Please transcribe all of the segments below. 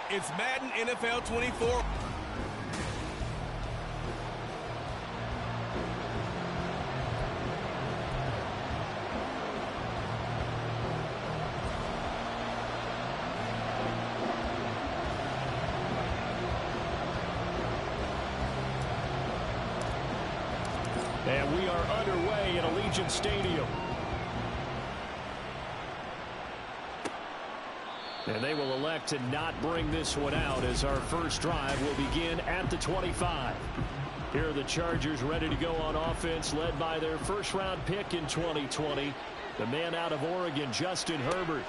It's Madden NFL 24. And we are underway at Allegiant Stadium. And they will elect to not bring this one out as our first drive will begin at the 25. Here are the Chargers ready to go on offense, led by their first-round pick in 2020, the man out of Oregon, Justin Herbert.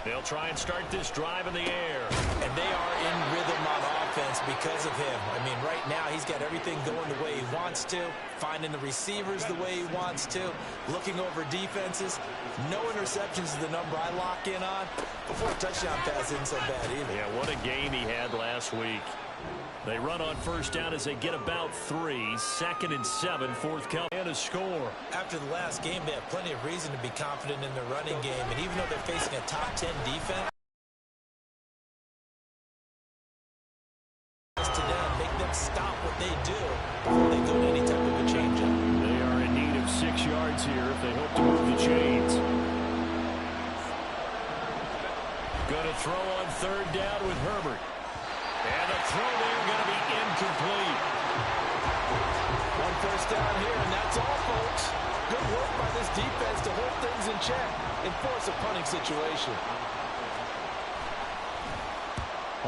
They'll try and start this drive in the air. And they are in rhythm on offense because of him. I mean, right now he's got everything going the way he wants to, finding the receivers the way he wants to, looking over defenses. No interceptions is the number I lock in on. Before a touchdown pass isn't so bad either. Yeah, what a game he had last week. They run on first down as they get about 3. 2nd and 7, fourth count, and a score. After the last game, they have plenty of reason to be confident in their running game. And even though they're facing a top 10 defense, to them, make them stop what they do before they go to any type of a change-up. They are in need of 6 yards here if they hope to move the chains. Going to throw on third down with Herbert. And the throw there going to be incomplete. One first down here, and that's all, folks. Good work by this defense to hold things in check and force a punting situation.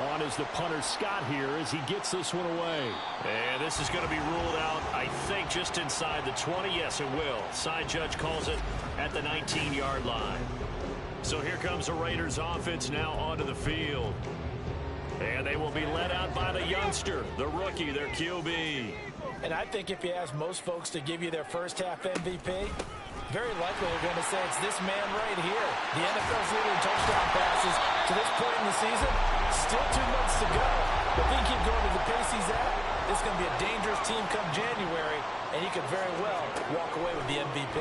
On is the punter Scott here as he gets this one away. And this is going to be ruled out, I think, just inside the 20. Yes, it will. Side judge calls it at the 19-yard line. So here comes the Raiders offense now onto the field. And they will be led out by the youngster, the rookie, their QB. And I think if you ask most folks to give you their first half MVP, very likely they're going to say it's this man right here. The NFL's leader in touchdown passes to this point in the season. Still 2 months to go. If he can keep going at the pace he's at, this is going to be a dangerous team come January, and he could very well walk away with the MVP.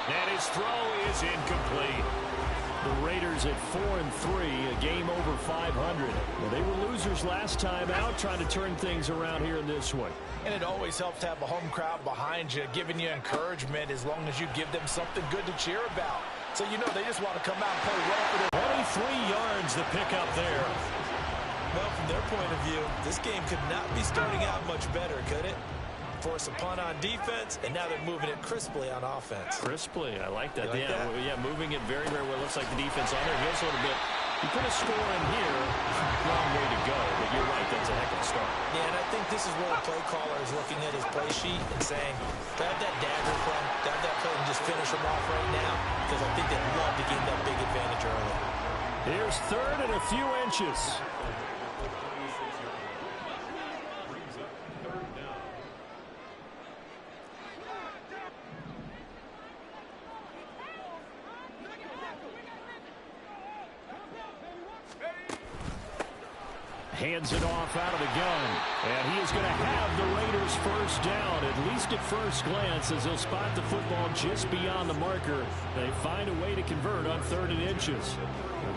And his throw is incomplete. The Raiders at 4-3, a game over 500. Well, they were losers last time out, trying to turn things around here in this one. And it always helps to have a home crowd behind you, giving you encouragement as long as you give them something good to cheer about. So you know they just want to come out and play well for their 23 yards to pick up there. Well, from their point of view, this game could not be starting out much better, could it? Force a punt on defense, and now they're moving it crisply on offense. Crisply, I like that. Like that? Yeah, moving it very, very well. Looks like the defense on their heels a little bit. You put a score in here, long way to go, but you're right, that's a heck of a start. Yeah, and I think this is where the play caller is looking at his play sheet and saying, grab that dagger from, grab that play and just finish him off right now, because I think they'd love to gain that big advantage early. Here's third and a few inches. Hands it off out of the gun. And he is going to have the Raiders first down, at least at first glance, as they'll spot the football just beyond the marker. They find a way to convert on 3rd and inches.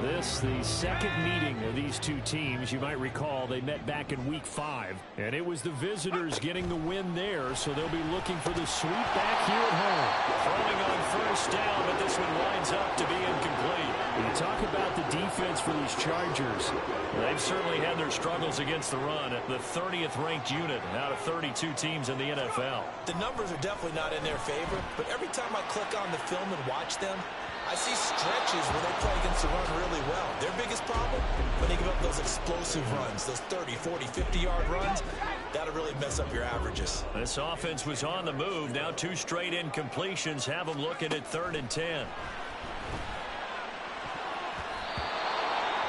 This, the second meeting of these two teams. You might recall they met back in week 5. And it was the visitors getting the win there, so they'll be looking for the sweep back here at home. Throwing on first down, but this one winds up to be incomplete. When you talk about the defense for these Chargers, they've certainly had their struggles against the run. The 30th ranked unit out of 32 teams in the NFL. The numbers are definitely not in their favor, but every time I click on the film and watch them, I see stretches where they play against the run really well. Their biggest problem, when they give up those explosive runs, those 30, 40, 50-yard runs, that'll really mess up your averages. This offense was on the move. Now 2 straight incompletions have them looking at 3rd and 10.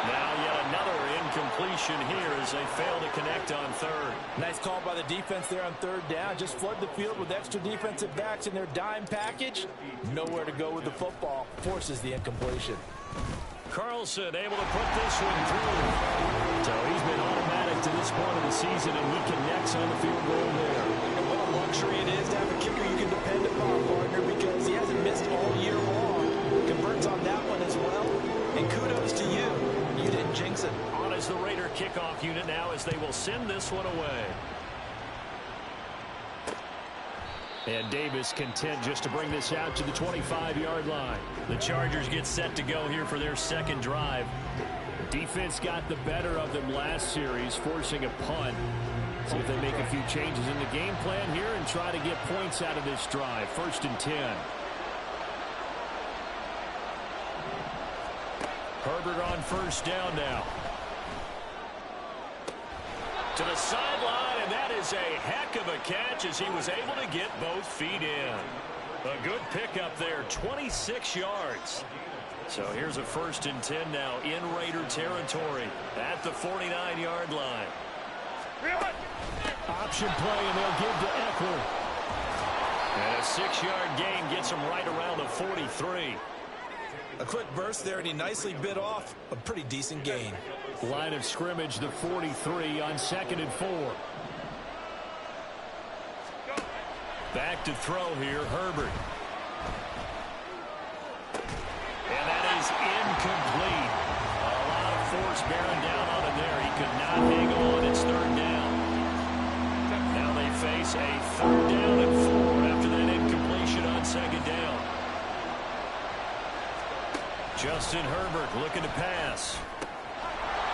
Now yet another incompletion here as they fail to connect on 3rd. Nice call by the defense there on 3rd down. Just flood the field with extra defensive backs in their dime package. Nowhere to go with the football. Forces the incompletion. Carlson able to put this one through. So he's been automatic to this point of the season, and he connects on the field goal there. And what a luxury it is to have a kicker you can depend upon, partner, because he hasn't missed all year long. Converts on that one as well. And kudos to you. You didn't jinx it. is the Raider kickoff unit now as they will send this one away. And Davis content just to bring this out to the 25-yard line. The Chargers get set to go here for their second drive. Defense got the better of them last series, forcing a punt. See if they make a few changes in the game plan here and try to get points out of this drive. 1st and 10. Herbert on 1st down now. To the sideline, and that is a heck of a catch as he was able to get both feet in. A good pickup there, 26 yards. So here's a 1st and 10 now in Raider territory at the 49-yard line. Option play, and they'll give to Eckler. And a 6-yard gain gets him right around the 43. A quick burst there, and he nicely bit off a pretty decent gain. Line of scrimmage, the 43 on 2nd and 4. Back to throw here, Herbert. And that is incomplete. A lot of force bearing down on him there. He could not hang on. It's 3rd down. Now they face a 3rd down and 4 after that incompletion on 2nd down. Justin Herbert looking to pass.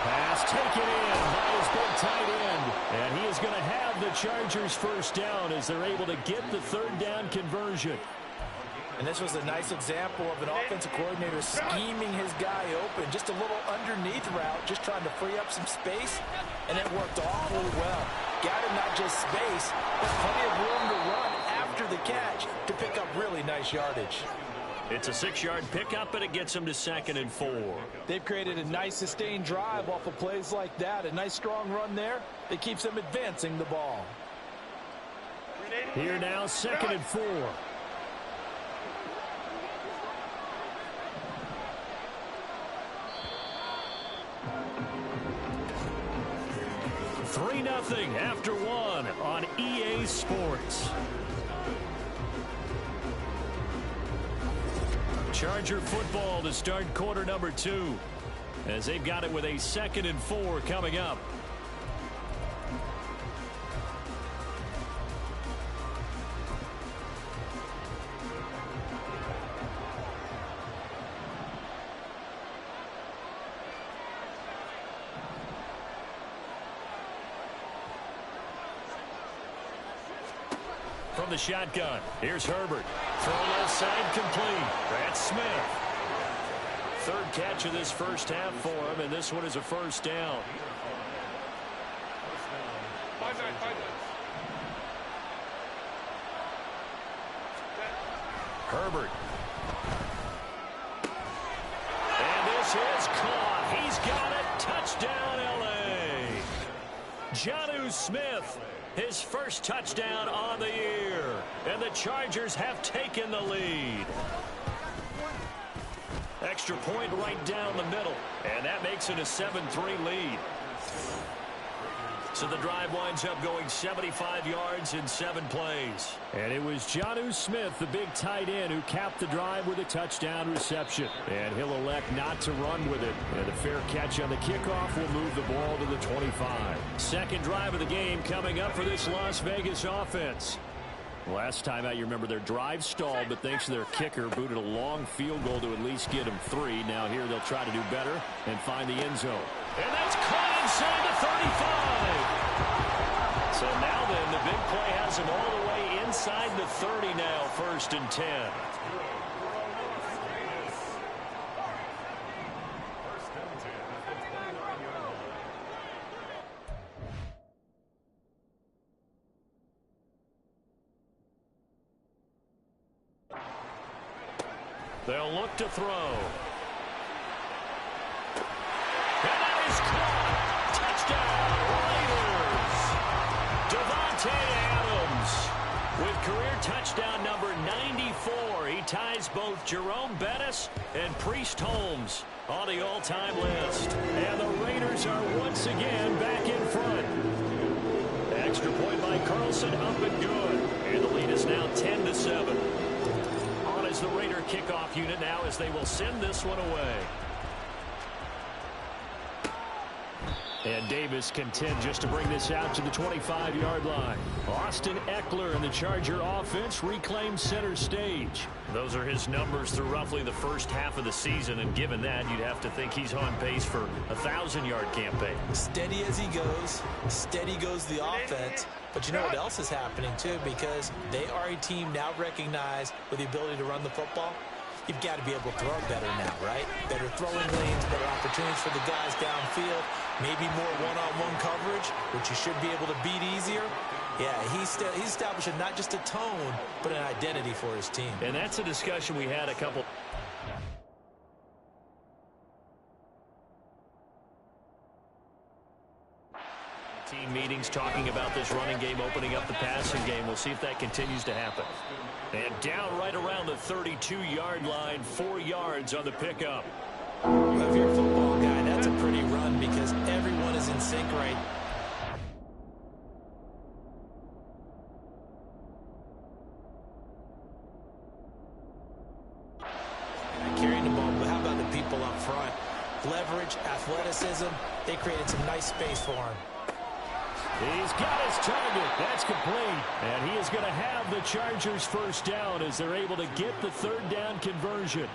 Pass taken in by his big tight end. And he is going to have the Chargers 1st down as they're able to get the 3rd down conversion. And this was a nice example of an offensive coordinator scheming his guy open. Just a little underneath route, just trying to free up some space, and it worked awfully well. Got him not just space, but plenty of room to run after the catch to pick up really nice yardage. It's a 6-yard pickup, and it gets him to 2nd and 4. They've created a nice sustained drive off of plays like that. A nice strong run there that keeps them advancing the ball. Here now, 2nd and 4. 3-0 after 1 on EA Sports. Charger football to start quarter number 2 as they've got it with a 2nd and 4 coming up. From the shotgun, here's Herbert. Throw left side complete. That's Smith. 3rd catch of this first half for him, and this one is a 1st down. Herbert. And this is caught. He's got it. Touchdown, L.A. Jonnu Smith. His 1st touchdown on the year. And the Chargers have taken the lead. Extra point right down the middle. And that makes it a 7-3 lead. So the drive winds up going 75 yards in 7 plays. And it was Jonnu Smith, the big tight end, who capped the drive with a touchdown reception. And he'll elect not to run with it. And the fair catch on the kickoff will move the ball to the 25. 2nd drive of the game coming up for this Las Vegas offense. Last time out, you remember their drive stalled, but thanks to their kicker, booted a long field goal to at least get them 3. Now here they'll try to do better and find the end zone. And that's caught inside the 35. So now then, the big play has him all the way inside the 30 now, 1st and 10. They'll look to throw. And that is caught. Touchdown, Raiders. Devontae Adams with career touchdown number 94. He ties both Jerome Bettis and Priest Holmes on the all-time list. And the Raiders are once again back in front. Extra point by Carlson, up and good. And the lead is now 10-7. Is the Raider kickoff unit now as they will send this one away. And Davis content just to bring this out to the 25-yard line. Austin Eckler and the Charger offense reclaim center stage. Those are his numbers through roughly the first half of the season, and given that, you'd have to think he's on pace for a 1,000-yard campaign. Steady as he goes, steady goes the offense. But you know what else is happening, too, because they are a team now recognized with the ability to run the football. You've got to be able to throw better now, right? Better throwing lanes, better opportunities for the guys downfield, maybe more one-on-one coverage, which you should be able to beat easier. Yeah, he's establishing not just a tone, but an identity for his team. And that's a discussion we had a couple. Team meetings talking about this running game opening up the passing game. We'll see if that continues to happen. And down right around the 32-yard line, 4 yards on the pickup. Well, if you're a football guy, that's a pretty run because everyone is in sync right. Carrying the ball, but how about the people up front? Leverage, athleticism, they created some nice space for him. He's got his target. That's complete. And he is going to have the Chargers first down as they're able to get the third down conversion.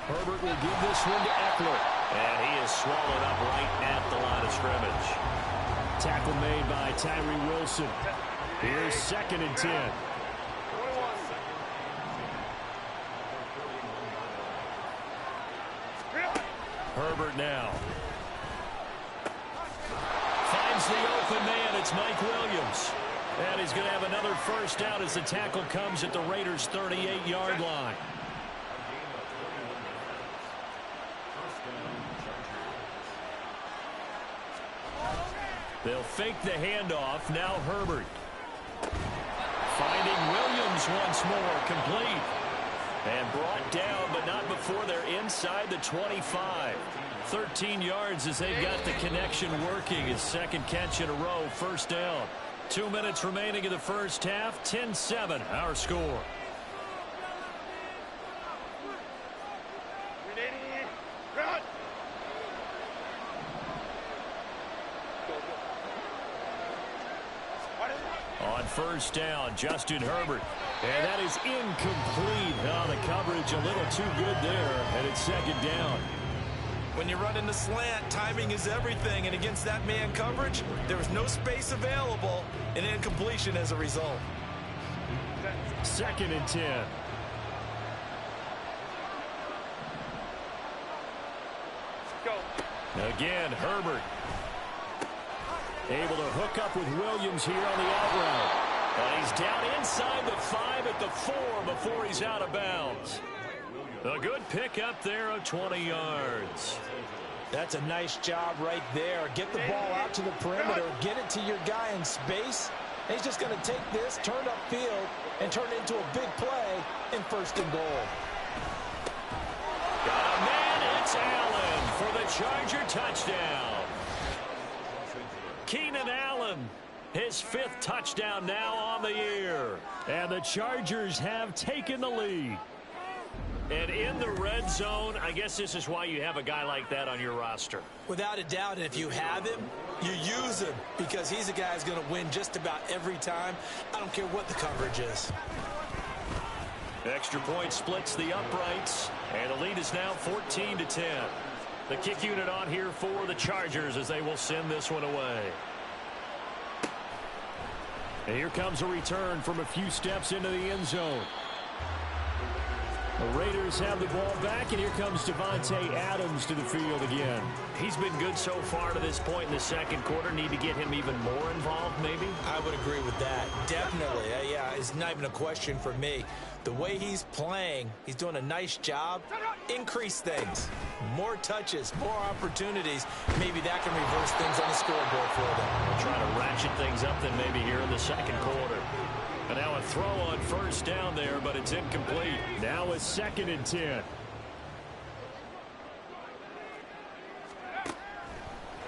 Herbert will give this one to Eckler. And he is swallowed up right at the line of scrimmage. Tackle made by Tyree Wilson. Here's 2nd and 10. Herbert now. Finds the open man. It's Mike Williams. And he's going to have another first down as the tackle comes at the Raiders' 38-yard line. They'll fake the handoff. Now Herbert. Finding Williams once more. Complete. And brought down, but not before they're inside the 25. 13 yards as they've got the connection working. His second catch in a row, first down. 2 minutes remaining in the first half. 10-7, our score. On first down, Justin Herbert. And that is incomplete. Oh, the coverage a little too good there. And it's second down. When you run in the slant, timing is everything. And against that man coverage, there was no space available. And incompletion as a result. 2nd and 10. Again, Herbert. Able to hook up with Williams here on the out route. And he's down inside the 5 at the 4 before he's out of bounds. A good pick up there of 20 yards. That's a nice job right there. Get the ball out to the perimeter. Get it to your guy in space. And he's just going to take this, turn upfield, and turn it into a big play in 1st and goal. Got a man. It's Allen for the Charger touchdown. Keenan Allen, his 5th touchdown now on the year. And the Chargers have taken the lead. And in the red zone, I guess this is why you have a guy like that on your roster. Without a doubt, and if you have him, you use him because he's a guy who's going to win just about every time. I don't care what the coverage is. Extra point splits the uprights, and the lead is now 14-10. The kick unit on here for the Chargers as they will send this one away. And here comes a return from a few steps into the end zone. The Raiders have the ball back, and here comes Devontae Adams to the field again. He's been good so far to this point in the second quarter. Need to get him even more involved, maybe? I would agree with that. Definitely. Yeah, it's not even a question for me. The way he's playing, he's doing a nice job. Increase things. More touches, more opportunities. Maybe that can reverse things on the scoreboard for them. We'll try to ratchet things up then maybe here in the second quarter. And now a throw on first down there, but it's incomplete. Now it's 2nd and 10.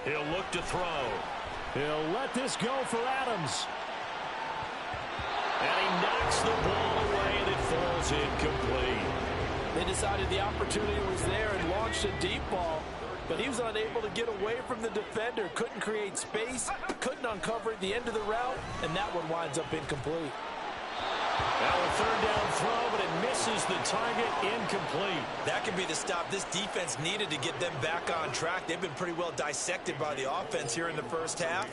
He'll look to throw. He'll let this go for Adams. And he knocks the ball away, and it falls is incomplete. They decided the opportunity was there and launched a deep ball, but he was unable to get away from the defender, couldn't create space, couldn't uncover at the end of the route, and that one winds up incomplete. Now a third down throw, but it misses the target, incomplete. That could be the stop this defense needed to get them back on track. They've been pretty well dissected by the offense here in the first half.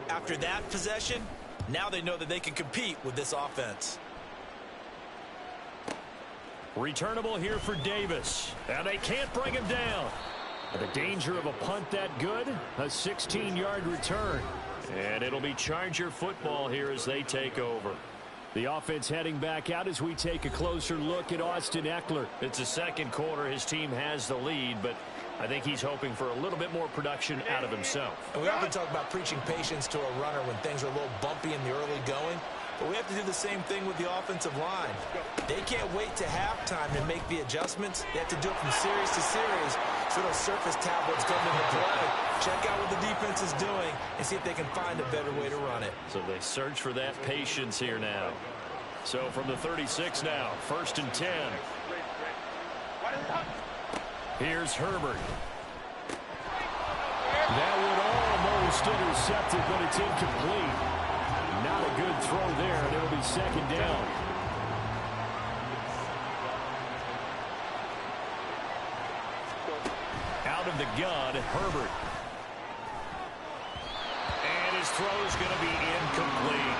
After that possession, now they know that they can compete with this offense. Returnable here for Davis. And they can't bring him down. The danger of a punt that good, a 16-yard return. And it'll be Charger football here as they take over. The offense heading back out as we take a closer look at Austin Ekeler. It's the second quarter. His team has the lead, but I think he's hoping for a little bit more production out of himself. And we often talk about preaching patience to a runner when things are a little bumpy in the early going. But we have to do the same thing with the offensive line. They can't wait to halftime to make the adjustments. They have to do it from series to series. So those surface tablets come into play. Check out what the defense is doing and see if they can find a better way to run it. So they search for that patience here now. So from the 36 now, 1st and 10. Here's Herbert. That would almost intercepted, but it's incomplete. Not a good throw there, and it'll be second down. Out of the gun, Herbert. And his throw is going to be incomplete.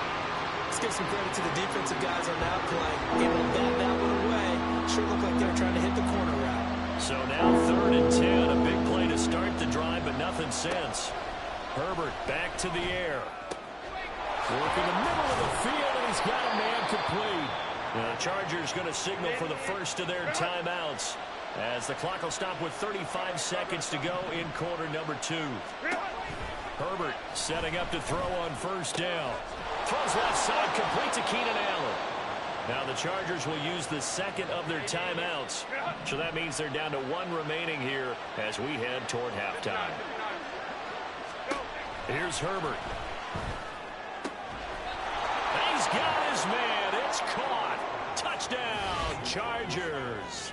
Let's give some credit to the defensive guys on that play. Able to bat that one away. Sure looked like they were trying to hit the corner route. So now 3rd and 10, a big play to start the drive, but nothing since. Herbert back to the air. Work in the middle of the field, and he's got a man complete. The Chargers going to signal for the first of their timeouts as the clock will stop with 35 seconds to go in quarter number 2. Herbert setting up to throw on 1st down. Throws left side, complete to Keenan Allen. Now the Chargers will use the second of their timeouts, so that means they're down to 1 remaining here as we head toward halftime. Here's Herbert. He's got his man. It's caught. Touchdown, Chargers.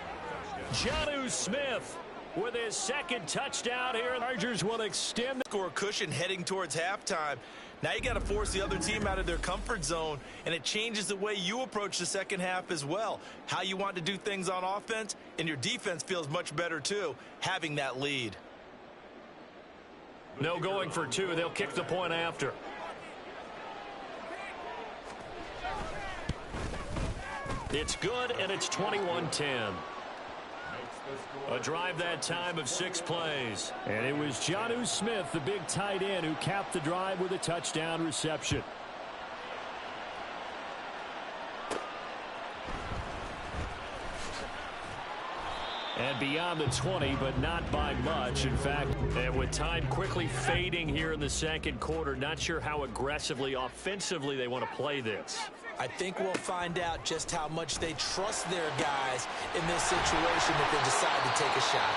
Jonnu Smith with his second touchdown here. Chargers will extend the score cushion heading towards halftime. Now you got to force the other team out of their comfort zone, and it changes the way you approach the second half as well. How you want to do things on offense, and your defense feels much better too, having that lead. No going for 2. They'll kick the point after. It's good, and it's 21-10. A drive that time of 6 plays. And it was Jonnu Smith, the big tight end, who capped the drive with a touchdown reception. And beyond the 20, but not by much. In fact, and with time quickly fading here in the second quarter, not sure how aggressively, offensively they want to play this. I think we'll find out just how much they trust their guys in this situation if they decide to take a shot.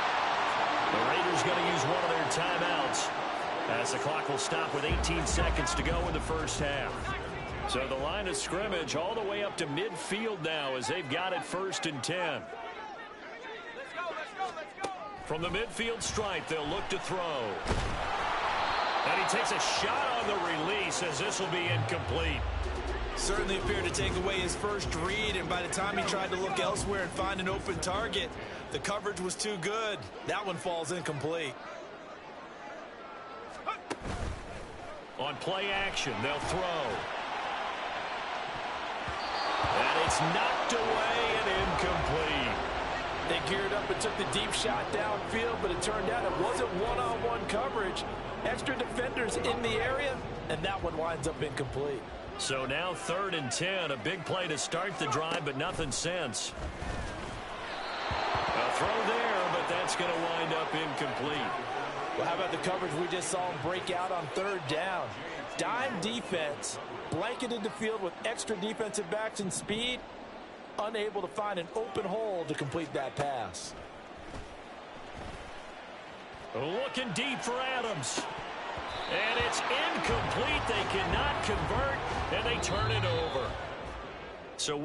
The Raiders going to use one of their timeouts as the clock will stop with 18 seconds to go in the first half. So the line of scrimmage all the way up to midfield now as they've got it 1st and 10. From the midfield stripe, they'll look to throw. And he takes a shot on the release as this will be incomplete. Certainly appeared to take away his first read, and by the time he tried to look elsewhere and find an open target, the coverage was too good. That one falls incomplete. On play action, they'll throw. And it's knocked away and incomplete. They geared up and took the deep shot downfield, but it turned out it wasn't one-on-one coverage. Extra defenders in the area, and that one winds up incomplete. So now 3rd and 10, a big play to start the drive, but nothing since. A throw there, but that's going to wind up incomplete. Well, how about the coverage we just saw him break out on 3rd down? Dime defense, blanketed the field with extra defensive backs and speed, unable to find an open hole to complete that pass. Looking deep for Adams. And it's incomplete. They cannot convert, and they turn it over. So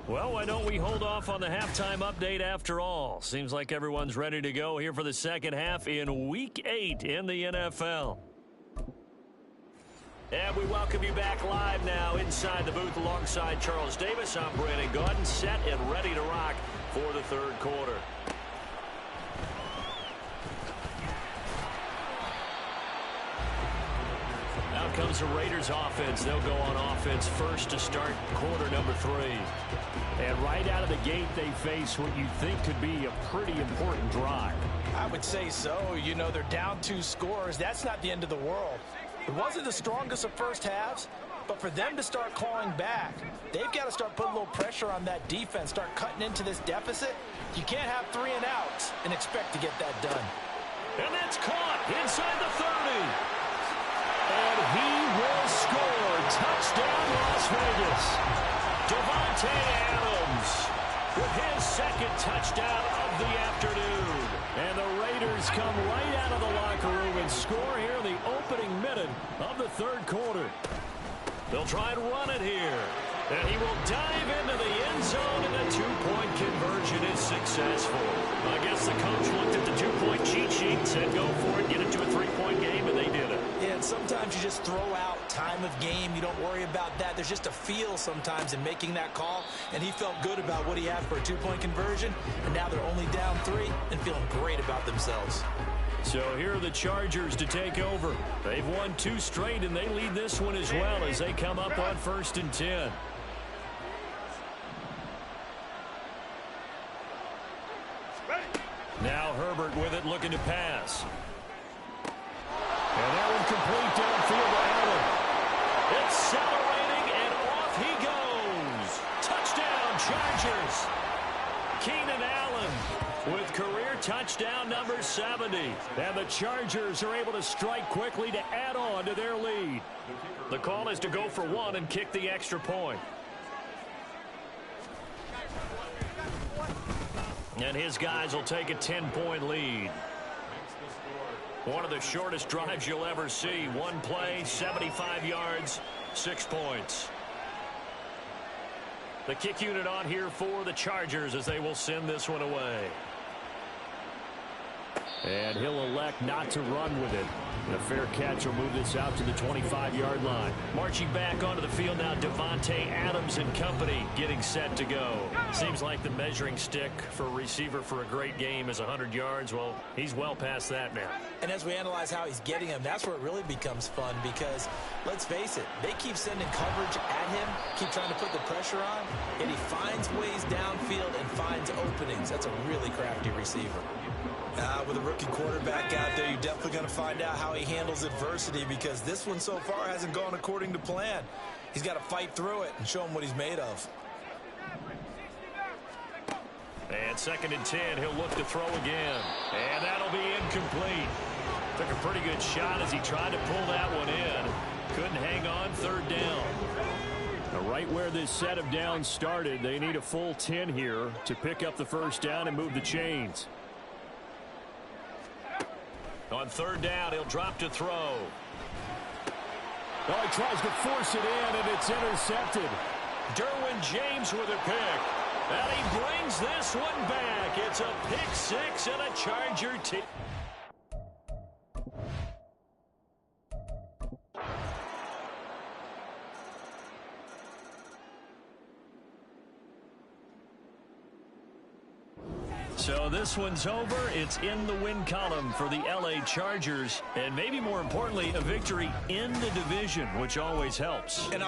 well, why don't we hold off on the halftime update after all? Seems like everyone's ready to go here for the second half in Week 8 in the NFL. And we welcome you back live now inside the booth alongside Charles Davis. I'm Brandon Gaudin, set and ready to rock for the third quarter. Out comes the Raiders offense. They'll go on offense first to start quarter number 3. And right out of the gate, they face what you think could be a pretty important drive. I would say so. You know, they're down 2 scores. That's not the end of the world. It wasn't the strongest of first halves, but for them to start clawing back, they've got to start putting a little pressure on that defense, start cutting into this deficit. You can't have 3 and outs and expect to get that done. And that's caught inside the 30. And he will score. Touchdown, Las Vegas. Davante Adams with his second touchdown of the afternoon. And the Raiders come right out of the locker room and score here in the opening minute of the third quarter. They'll try and run it here. And he will dive into the end zone, and the 2-point conversion is successful. I guess the coach looked at the 2-point cheat sheet and said, go for it, get it to a 3-point game, and they did it. Yeah, and sometimes you just throw out time of game. You don't worry about that. There's just a feel sometimes in making that call, and he felt good about what he had for a 2-point conversion, and now they're only down 3 and feeling great about themselves. So here are the Chargers to take over. They've won 2 straight, and they lead this one as well as they come up on 1st and 10. Now Herbert with it, looking to pass. And that one complete downfield to Allen. Accelerating, and off he goes. Touchdown, Chargers. Keenan Allen with career touchdown number 70. And the Chargers are able to strike quickly to add on to their lead. The call is to go for 1 and kick the extra point. And his guys will take a 10-point lead. One of the shortest drives you'll ever see. 1 play, 75 yards, 6 points. The kick unit on here for the Chargers as they will send this one away. And he'll elect not to run with it. And a fair catch will move this out to the 25-yard line. Marching back onto the field now, Davante Adams and company getting set to go. Seems like the measuring stick for a receiver for a great game is 100 yards. Well, he's well past that now. And as we analyze how he's getting them, that's where it really becomes fun because, let's face it, they keep sending coverage at him, keep trying to put the pressure on, and he finds ways downfield and finds openings. That's a really crafty receiver. With a rookie quarterback out there, you're definitely going to find out how he handles adversity because this one so far hasn't gone according to plan. He's got to fight through it and show him what he's made of. And 2nd and 10, he'll look to throw again. And that'll be incomplete. Took a pretty good shot as he tried to pull that one in. Couldn't hang on, 3rd down. Now, right where this set of downs started, they need a full 10 here to pick up the 1st down and move the chains. On 3rd down, he'll drop to throw. Oh, he tries to force it in, and it's intercepted. Derwin James with a pick. And he brings this one back. It's a pick 6 and a Charger team. So this one's over. It's in the win column for the LA Chargers. And maybe more importantly, a victory in the division, which always helps. And